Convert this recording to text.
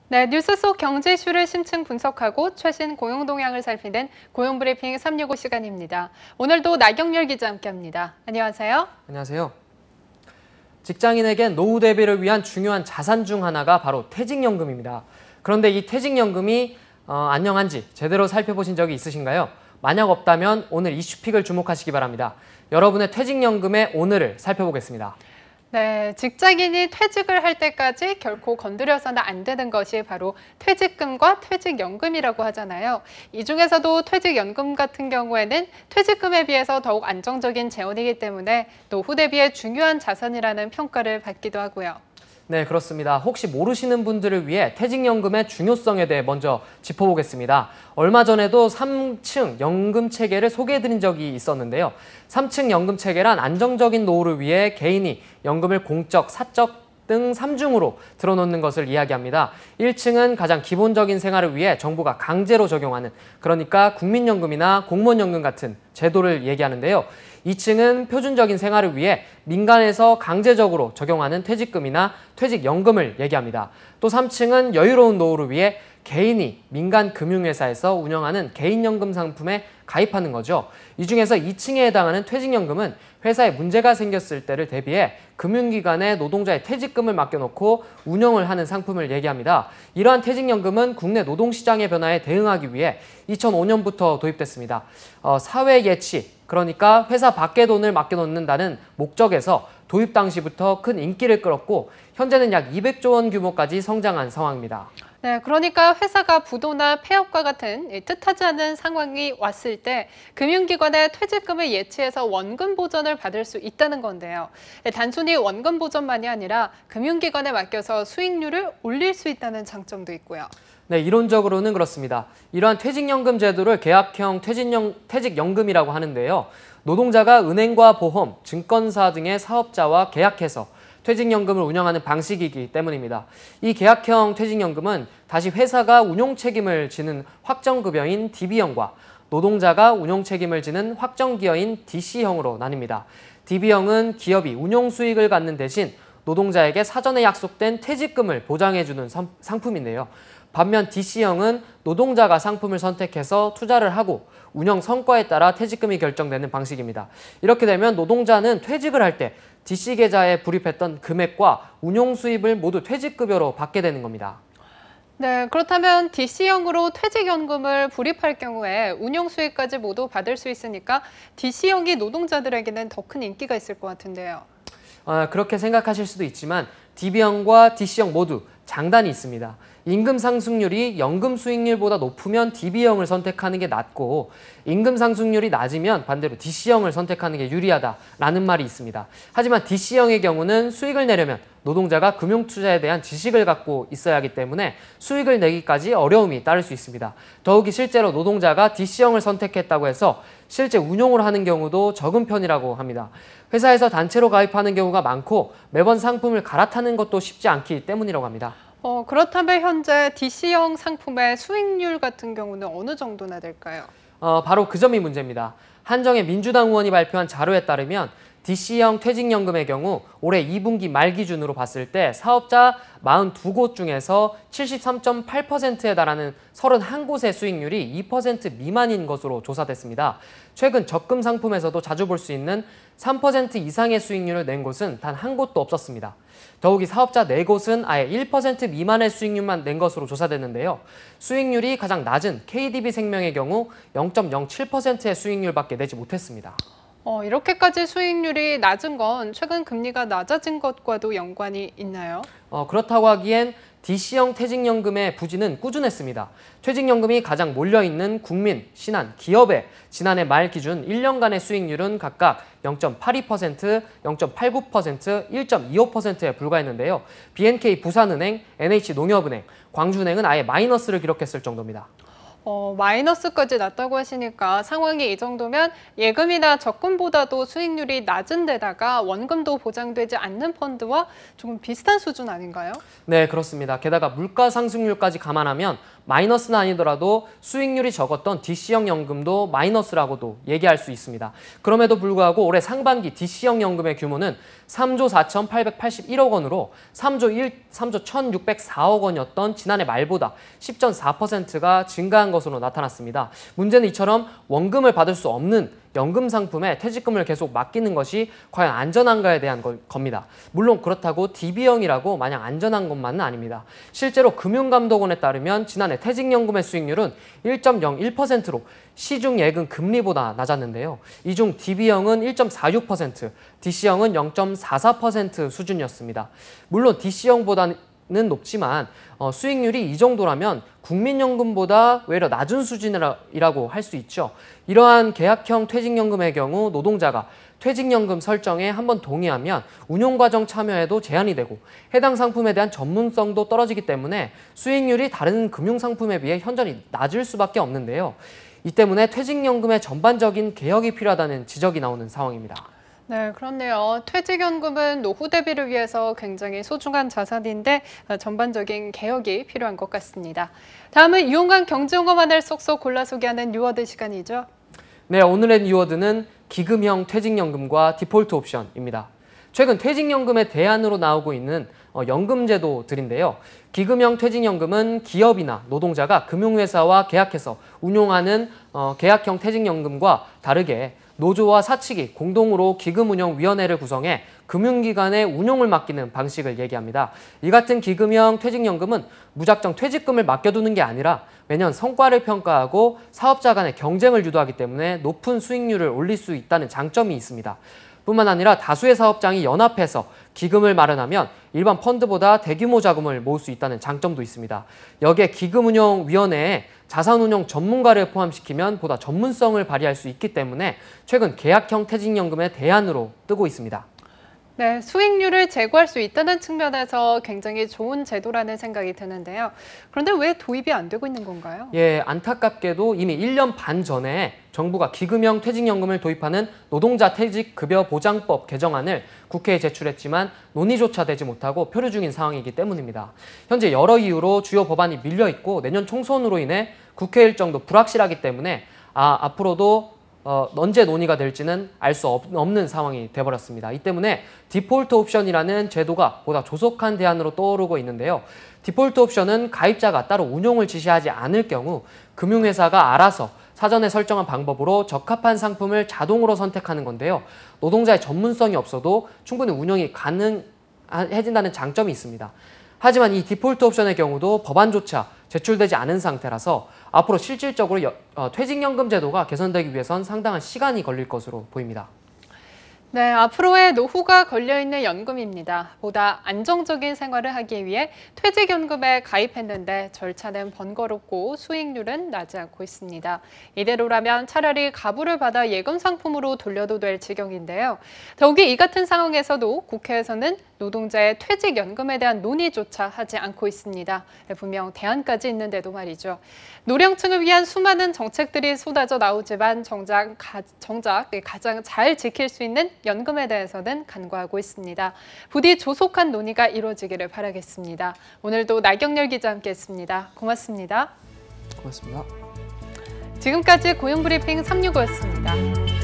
네, 뉴스 속 경제 이슈를 심층 분석하고 최신 고용 동향을 살피는 고용 브리핑 365 시간입니다. 오늘도 나경렬 기자 함께합니다. 안녕하세요. 안녕하세요. 직장인에겐 노후 대비를 위한 중요한 자산 중 하나가 바로 퇴직연금입니다. 그런데 이 퇴직연금이 안녕한지 제대로 살펴보신 적이 있으신가요? 만약 없다면 오늘 이슈픽을 주목하시기 바랍니다. 여러분의 퇴직연금의 오늘을 살펴보겠습니다. 네, 직장인이 퇴직을 할 때까지 결코 건드려서는 안 되는 것이 바로 퇴직금과 퇴직연금이라고 하잖아요. 이 중에서도 퇴직연금 같은 경우에는 퇴직금에 비해서 더욱 안정적인 재원이기 때문에 노후 대비의 중요한 자산이라는 평가를 받기도 하고요. 네, 그렇습니다. 혹시 모르시는 분들을 위해 퇴직연금의 중요성에 대해 먼저 짚어보겠습니다. 얼마 전에도 3층 연금 체계를 소개해드린 적이 있었는데요. 3층 연금 체계란 안정적인 노후를 위해 개인이 연금을 공적, 사적 등 3중으로 들어놓는 것을 이야기합니다. 1층은 가장 기본적인 생활을 위해 정부가 강제로 적용하는, 그러니까 국민연금이나 공무원연금 같은 제도를 얘기하는데요. 2층은 표준적인 생활을 위해 민간에서 강제적으로 적용하는 퇴직금이나 퇴직연금을 얘기합니다. 또 3층은 여유로운 노후를 위해 개인이 민간 금융회사에서 운영하는 개인연금 상품에 가입하는 거죠. 이 중에서 2층에 해당하는 퇴직연금은 회사에 문제가 생겼을 때를 대비해 금융기관에 노동자의 퇴직금을 맡겨놓고 운영을 하는 상품을 얘기합니다. 이러한 퇴직연금은 국내 노동시장의 변화에 대응하기 위해 2005년부터 도입됐습니다. 사회 예치, 그러니까 회사 밖에 돈을 맡겨놓는다는 목적에서 도입 당시부터 큰 인기를 끌었고 현재는 약 200조 원 규모까지 성장한 상황입니다. 네, 그러니까 회사가 부도나 폐업과 같은 뜻하지 않은 상황이 왔을 때 금융기관의 퇴직금을 예치해서 원금 보전을 받을 수 있다는 건데요. 단순히 원금 보전만이 아니라 금융기관에 맡겨서 수익률을 올릴 수 있다는 장점도 있고요. 네, 이론적으로는 그렇습니다. 이러한 퇴직연금 제도를 계약형 퇴직연금이라고 하는데요. 노동자가 은행과 보험, 증권사 등의 사업자와 계약해서 퇴직연금을 운영하는 방식이기 때문입니다. 이 계약형 퇴직연금은 다시 회사가 운용 책임을 지는 확정급여인 DB형과 노동자가 운용 책임을 지는 확정기여인 DC형으로 나뉩니다. DB형은 기업이 운용 수익을 갖는 대신 노동자에게 사전에 약속된 퇴직금을 보장해주는 상품인데요. 반면 DC형은 노동자가 상품을 선택해서 투자를 하고 운영 성과에 따라 퇴직금이 결정되는 방식입니다. 이렇게 되면 노동자는 퇴직을 할 때 DC 계좌에 불입했던 금액과 운용 수입을 모두 퇴직급여로 받게 되는 겁니다. 네, 그렇다면 DC형으로 퇴직연금을 불입할 경우에 운용 수익까지 모두 받을 수 있으니까 DC형이 노동자들에게는 더 큰 인기가 있을 것 같은데요. 그렇게 생각하실 수도 있지만 DB형과 DC형 모두 장단이 있습니다. 임금 상승률이 연금 수익률보다 높으면 DB형을 선택하는 게 낫고 임금 상승률이 낮으면 반대로 DC형을 선택하는 게 유리하다라는 말이 있습니다. 하지만 DC형의 경우는 수익을 내려면 노동자가 금융투자에 대한 지식을 갖고 있어야 하기 때문에 수익을 내기까지 어려움이 따를 수 있습니다. 더욱이 실제로 노동자가 DC형을 선택했다고 해서 실제 운용을 하는 경우도 적은 편이라고 합니다. 회사에서 단체로 가입하는 경우가 많고 매번 상품을 갈아타는 것도 쉽지 않기 때문이라고 합니다. 그렇다면 현재 DC형 상품의 수익률 같은 경우는 어느 정도나 될까요? 바로 그 점이 문제입니다. 한정의 민주당 의원이 발표한 자료에 따르면 DC형 퇴직연금의 경우 올해 2분기 말 기준으로 봤을 때 사업자 42곳 중에서 73.8%에 달하는 31곳의 수익률이 2% 미만인 것으로 조사됐습니다. 최근 적금 상품에서도 자주 볼 수 있는 3% 이상의 수익률을 낸 곳은 단 한 곳도 없었습니다. 더욱이 사업자 4곳은 아예 1% 미만의 수익률만 낸 것으로 조사됐는데요. 수익률이 가장 낮은 KDB생명의 경우 0.07%의 수익률밖에 내지 못했습니다. 이렇게까지 수익률이 낮은 건 최근 금리가 낮아진 것과도 연관이 있나요? 그렇다고 하기엔 DC형 퇴직연금의 부진은 꾸준했습니다. 퇴직연금이 가장 몰려있는 국민, 신한, 기업의 지난해 말 기준 1년간의 수익률은 각각 0.82%, 0.89%, 1.25%에 불과했는데요. BNK 부산은행, NH농협은행, 광주은행은 아예 마이너스를 기록했을 정도입니다. 마이너스까지 났다고 하시니까 상황이 이 정도면 예금이나 적금보다도 수익률이 낮은 데다가 원금도 보장되지 않는 펀드와 조금 비슷한 수준 아닌가요? 네, 그렇습니다. 게다가 물가 상승률까지 감안하면 마이너스는 아니더라도 수익률이 적었던 DC형 연금도 마이너스라고도 얘기할 수 있습니다. 그럼에도 불구하고 올해 상반기 DC형 연금의 규모는 3조 4,881억 원으로 3조 1,604억 원이었던 지난해 말보다 10.4%가 증가한 것으로 나타났습니다. 문제는 이처럼 원금을 받을 수 없는 연금 상품에 퇴직금을 계속 맡기는 것이 과연 안전한가에 대한 겁니다. 물론 그렇다고 DB형이라고 마냥 안전한 것만은 아닙니다. 실제로 금융감독원에 따르면 지난해 퇴직연금의 수익률은 1.01%로 시중 예금 금리보다 낮았는데요. 이 중 DB형은 1.46%, DC형은 0.44% 수준이었습니다. 물론 DC형보다는 높지만 수익률이 이 정도라면 국민연금보다 외려 낮은 수준이라고 할 수 있죠. 이러한 계약형 퇴직연금의 경우 노동자가 퇴직연금 설정에 한번 동의하면 운용과정 참여에도 제한이 되고 해당 상품에 대한 전문성도 떨어지기 때문에 수익률이 다른 금융상품에 비해 현저히 낮을 수밖에 없는데요. 이 때문에 퇴직연금의 전반적인 개혁이 필요하다는 지적이 나오는 상황입니다. 네, 그렇네요. 퇴직연금은 노후 대비를 위해서 굉장히 소중한 자산인데 전반적인 개혁이 필요한 것 같습니다. 다음은 유용한 경제용어만을 쏙쏙 골라 소개하는 뉴워드 시간이죠. 네, 오늘의 뉴워드는 기금형 퇴직연금과 디폴트 옵션입니다. 최근 퇴직연금의 대안으로 나오고 있는 연금제도들인데요. 기금형 퇴직연금은 기업이나 노동자가 금융회사와 계약해서 운용하는 계약형 퇴직연금과 다르게 노조와 사측이 공동으로 기금운용위원회를 구성해 금융기관의 운용을 맡기는 방식을 얘기합니다. 이 같은 기금형 퇴직연금은 무작정 퇴직금을 맡겨두는 게 아니라 매년 성과를 평가하고 사업자 간의 경쟁을 유도하기 때문에 높은 수익률을 올릴 수 있다는 장점이 있습니다. 뿐만 아니라 다수의 사업장이 연합해서 기금을 마련하면 일반 펀드보다 대규모 자금을 모을 수 있다는 장점도 있습니다. 여기에 기금운용위원회에 자산운용 전문가를 포함시키면 보다 전문성을 발휘할 수 있기 때문에 최근 계약형 퇴직연금의 대안으로 뜨고 있습니다. 네, 수익률을 제고할 수 있다는 측면에서 굉장히 좋은 제도라는 생각이 드는데요. 그런데 왜 도입이 안 되고 있는 건가요? 예, 안타깝게도 이미 1년 반 전에 정부가 기금형 퇴직연금을 도입하는 노동자 퇴직급여 보장법 개정안을 국회에 제출했지만 논의조차 되지 못하고 표류 중인 상황이기 때문입니다. 현재 여러 이유로 주요 법안이 밀려 있고 내년 총선으로 인해 국회 일정도 불확실하기 때문에 앞으로도 언제 논의가 될지는 알 수 없는 상황이 돼버렸습니다. 이 때문에 디폴트 옵션이라는 제도가 보다 조속한 대안으로 떠오르고 있는데요. 디폴트 옵션은 가입자가 따로 운용을 지시하지 않을 경우 금융회사가 알아서 사전에 설정한 방법으로 적합한 상품을 자동으로 선택하는 건데요. 노동자의 전문성이 없어도 충분히 운용이 가능해진다는 장점이 있습니다. 하지만 이 디폴트 옵션의 경우도 법안조차 제출되지 않은 상태라서 앞으로 실질적으로 퇴직연금 제도가 개선되기 위해선 상당한 시간이 걸릴 것으로 보입니다. 네, 앞으로의 노후가 걸려있는 연금입니다. 보다 안정적인 생활을 하기 위해 퇴직연금에 가입했는데 절차는 번거롭고 수익률은 나지 않고 있습니다. 이대로라면 차라리 가부를 받아 예금 상품으로 돌려도 될 지경인데요. 더욱이 이 같은 상황에서도 국회에서는 노동자의 퇴직연금에 대한 논의조차 하지 않고 있습니다. 분명 대안까지 있는데도 말이죠. 노령층을 위한 수많은 정책들이 쏟아져 나오지만 정작 가장 잘 지킬 수 있는 연금에 대해서는 간과하고 있습니다. 부디 조속한 논의가 이루어지기를 바라겠습니다. 오늘도 나경렬 기자 함께했습니다. 고맙습니다. 고맙습니다. 지금까지 고용브리핑 365였습니다.